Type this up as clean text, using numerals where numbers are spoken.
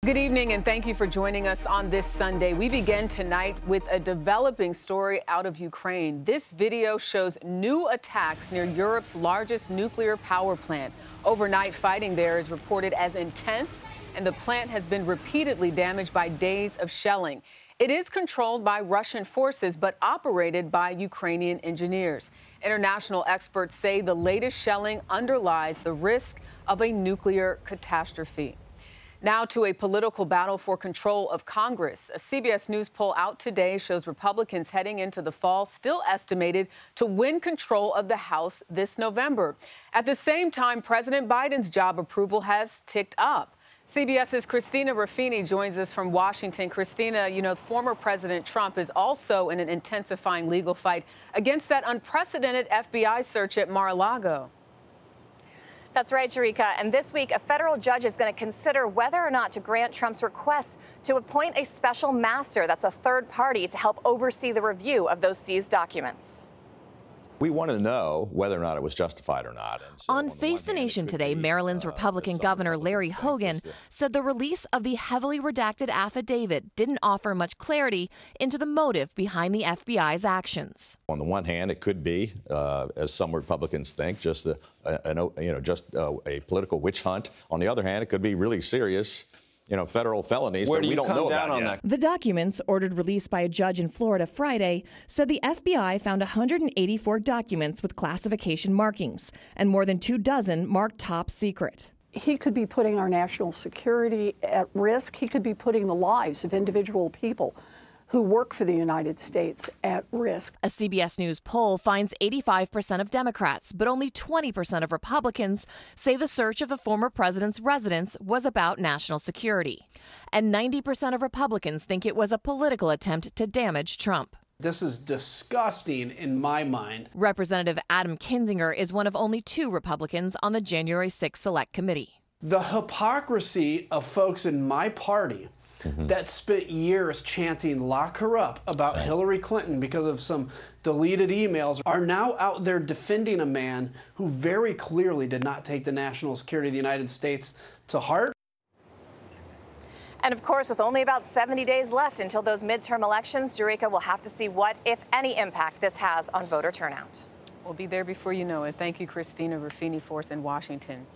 Good evening, and thank you for joining us on this Sunday. We begin tonight with a developing story out of Ukraine. This video shows new attacks near Europe's largest nuclear power plant. Overnight fighting there is reported as intense, and the plant has been repeatedly damaged by days of shelling. It is controlled by Russian forces, but operated by Ukrainian engineers. International experts say the latest shelling underlies the risk of a nuclear catastrophe. Now to a political battle for control of Congress. A CBS News poll out today shows Republicans heading into the fall still estimated to win control of the House this November. At the same time, President Biden's job approval has ticked up. CBS's Christina Ruffini joins us from Washington. Christina, former President Trump is also in an intensifying legal fight against that unprecedented FBI search at Mar-a-Lago. That's right, Jerika. And this week, a federal judge is going to consider whether or not to grant Trump's request to appoint a special master, that's a third party, to help oversee the review of those seized documents. We want to know whether or not it was justified or not. On Face the Nation today, Maryland's Republican Governor Larry Hogan said the release of the heavily redacted affidavit didn't offer much clarity into the motive behind the FBI's actions. On the one hand, it could be, as some Republicans think, just a political witch hunt. On the other hand, it could be really serious, federal felonies that we don't know about yet. The documents, ordered released by a judge in Florida Friday, said the FBI found 184 documents with classification markings and more than 24 marked top secret. He could be putting our national security at risk. He could be putting the lives of individual people who work for the United States at risk. A CBS News poll finds 85% of Democrats, but only 20% of Republicans say the search of the former president's residence was about national security. And 90% of Republicans think it was a political attempt to damage Trump. This is disgusting in my mind. Representative Adam Kinzinger is one of only 2 Republicans on the January 6 Select Committee. The hypocrisy of folks in my party that spent years chanting "lock her up" about Hillary Clinton because of some deleted emails are now out there defending a man who very clearly did not take the national security of the United States to heart. And of course, with only about 70 days left until those midterm elections, Jerika will have to see what, if any, impact this has on voter turnout. We'll be there before you know it. Thank you, Christina Ruffini, for us in Washington.